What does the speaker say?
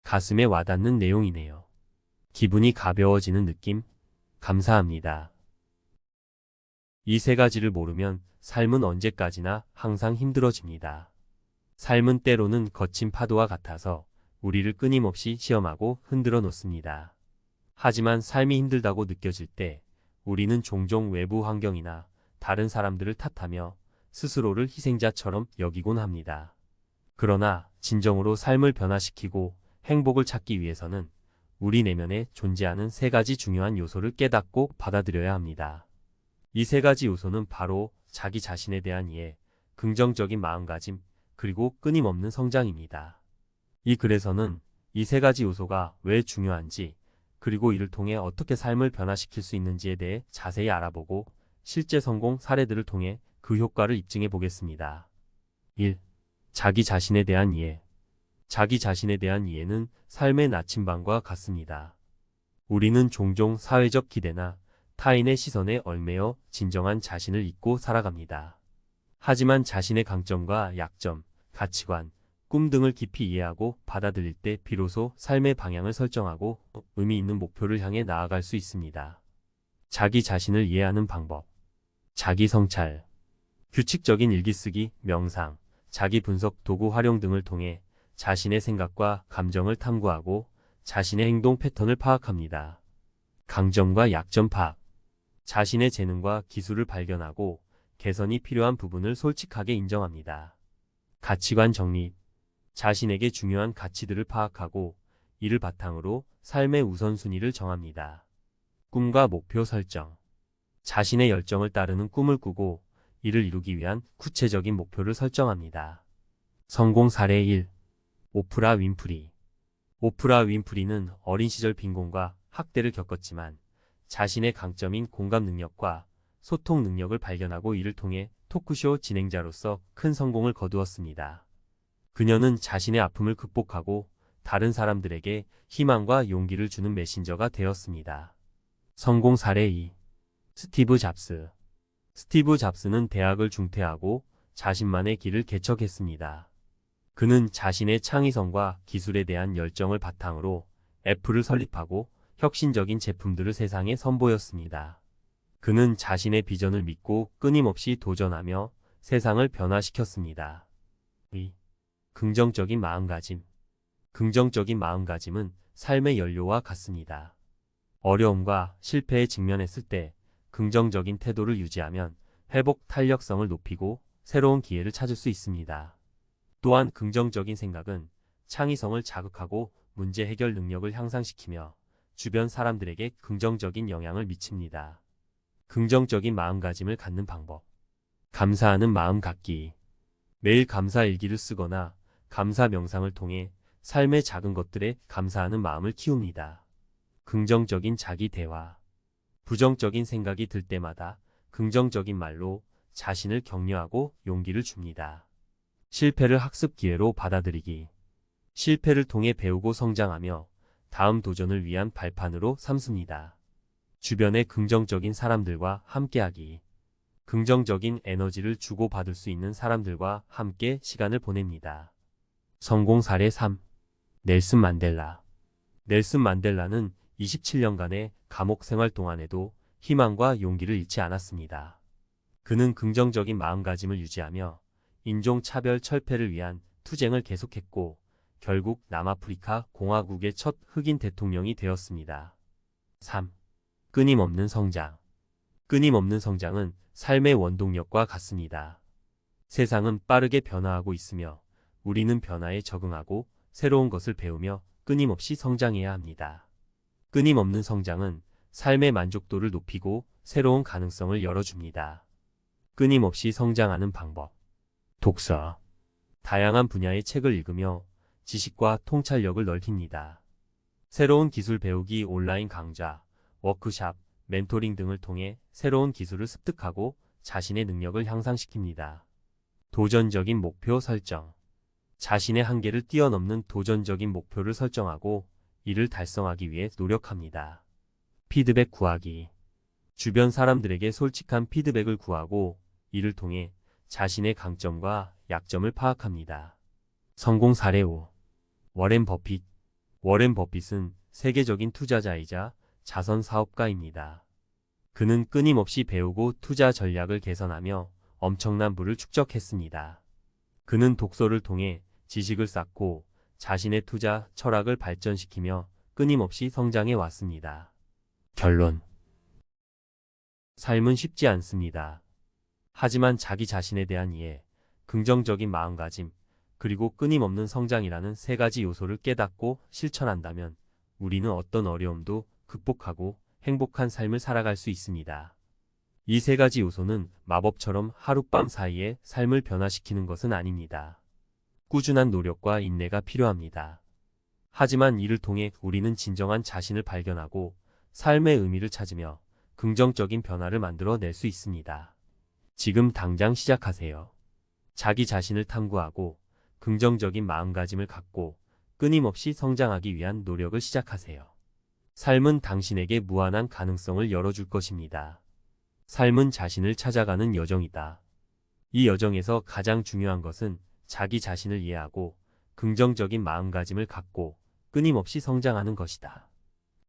가슴에 와닿는 내용이네요. 기분이 가벼워지는 느낌? 감사합니다. 이 세 가지를 모르면 삶은 언제까지나 항상 힘들어집니다. 삶은 때로는 거친 파도와 같아서 우리를 끊임없이 시험하고 흔들어 놓습니다. 하지만 삶이 힘들다고 느껴질 때 우리는 종종 외부 환경이나 다른 사람들을 탓하며 스스로를 희생자처럼 여기곤 합니다. 그러나 진정으로 삶을 변화시키고 행복을 찾기 위해서는 우리 내면에 존재하는 세 가지 중요한 요소를 깨닫고 받아들여야 합니다. 이 세 가지 요소는 바로 자기 자신에 대한 이해, 긍정적인 마음가짐, 그리고 끊임없는 성장입니다. 이 글에서는 이 세 가지 요소가 왜 중요한지, 그리고 이를 통해 어떻게 삶을 변화시킬 수 있는지에 대해 자세히 알아보고 실제 성공 사례들을 통해 그 효과를 입증해 보겠습니다. 1. 자기 자신에 대한 이해. 자기 자신에 대한 이해는 삶의 나침반과 같습니다. 우리는 종종 사회적 기대나 타인의 시선에 얽매여 진정한 자신을 잊고 살아갑니다. 하지만 자신의 강점과 약점, 가치관, 꿈 등을 깊이 이해하고 받아들일 때 비로소 삶의 방향을 설정하고 의미 있는 목표를 향해 나아갈 수 있습니다. 자기 자신을 이해하는 방법. 자기 성찰. 규칙적인 일기쓰기, 명상, 자기 분석 도구 활용 등을 통해 자신의 생각과 감정을 탐구하고 자신의 행동 패턴을 파악합니다. 강점과 약점 파악. 자신의 재능과 기술을 발견하고 개선이 필요한 부분을 솔직하게 인정합니다. 가치관 정립. 자신에게 중요한 가치들을 파악하고 이를 바탕으로 삶의 우선순위를 정합니다. 꿈과 목표 설정. 자신의 열정을 따르는 꿈을 꾸고 이를 이루기 위한 구체적인 목표를 설정합니다. 성공 사례 1. 오프라 윈프리. 오프라 윈프리는 어린 시절 빈곤과 학대를 겪었지만 자신의 강점인 공감 능력과 소통 능력을 발견하고 이를 통해 토크쇼 진행자로서 큰 성공을 거두었습니다. 그녀는 자신의 아픔을 극복하고 다른 사람들에게 희망과 용기를 주는 메신저가 되었습니다. 성공 사례 2. 스티브 잡스. 스티브 잡스는 대학을 중퇴하고 자신만의 길을 개척했습니다. 그는 자신의 창의성과 기술에 대한 열정을 바탕으로 애플을 설립하고 혁신적인 제품들을 세상에 선보였습니다. 그는 자신의 비전을 믿고 끊임없이 도전하며 세상을 변화시켰습니다. 2. 긍정적인 마음가짐. 긍정적인 마음가짐은 삶의 연료와 같습니다. 어려움과 실패에 직면했을 때 긍정적인 태도를 유지하면 회복 탄력성을 높이고 새로운 기회를 찾을 수 있습니다. 또한 긍정적인 생각은 창의성을 자극하고 문제 해결 능력을 향상시키며 주변 사람들에게 긍정적인 영향을 미칩니다. 긍정적인 마음가짐을 갖는 방법. 감사하는 마음 갖기. 매일 감사 일기를 쓰거나 감사 명상을 통해 삶의 작은 것들에 감사하는 마음을 키웁니다. 긍정적인 자기 대화. 부정적인 생각이 들 때마다 긍정적인 말로 자신을 격려하고 용기를 줍니다. 실패를 학습 기회로 받아들이기. 실패를 통해 배우고 성장하며 다음 도전을 위한 발판으로 삼습니다. 주변의 긍정적인 사람들과 함께하기. 긍정적인 에너지를 주고받을 수 있는 사람들과 함께 시간을 보냅니다. 성공 사례 3. 넬슨 만델라. 넬슨 만델라는 27년간의 감옥 생활 동안에도 희망과 용기를 잃지 않았습니다. 그는 긍정적인 마음가짐을 유지하며 인종차별 철폐를 위한 투쟁을 계속했고 결국 남아프리카 공화국의 첫 흑인 대통령이 되었습니다. 3. 끊임없는 성장. 끊임없는 성장은 삶의 원동력과 같습니다. 세상은 빠르게 변화하고 있으며 우리는 변화에 적응하고 새로운 것을 배우며 끊임없이 성장해야 합니다. 끊임없는 성장은 삶의 만족도를 높이고 새로운 가능성을 열어줍니다. 끊임없이 성장하는 방법. 독서. 다양한 분야의 책을 읽으며 지식과 통찰력을 넓힙니다. 새로운 기술 배우기, 온라인 강좌, 워크샵, 멘토링 등을 통해 새로운 기술을 습득하고 자신의 능력을 향상시킵니다. 도전적인 목표 설정. 자신의 한계를 뛰어넘는 도전적인 목표를 설정하고 이를 달성하기 위해 노력합니다. 피드백 구하기. 주변 사람들에게 솔직한 피드백을 구하고 이를 통해 자신의 강점과 약점을 파악합니다. 성공 사례 5. 워렌 버핏. 워렌 버핏은 세계적인 투자자이자 자선 사업가입니다. 그는 끊임없이 배우고 투자 전략을 개선하며 엄청난 부를 축적했습니다. 그는 독서를 통해 지식을 쌓고 자신의 투자 철학을 발전시키며 끊임없이 성장해 왔습니다. 결론. 삶은 쉽지 않습니다. 하지만 자기 자신에 대한 이해, 긍정적인 마음가짐, 그리고 끊임없는 성장이라는 세 가지 요소를 깨닫고 실천한다면 우리는 어떤 어려움도 극복하고 행복한 삶을 살아갈 수 있습니다. 이 세 가지 요소는 마법처럼 하룻밤 사이에 삶을 변화시키는 것은 아닙니다. 꾸준한 노력과 인내가 필요합니다. 하지만 이를 통해 우리는 진정한 자신을 발견하고 삶의 의미를 찾으며 긍정적인 변화를 만들어낼 수 있습니다. 지금 당장 시작하세요. 자기 자신을 탐구하고 긍정적인 마음가짐을 갖고 끊임없이 성장하기 위한 노력을 시작하세요. 삶은 당신에게 무한한 가능성을 열어줄 것입니다. 삶은 자신을 찾아가는 여정이다. 이 여정에서 가장 중요한 것은 자기 자신을 이해하고 긍정적인 마음가짐을 갖고 끊임없이 성장하는 것이다.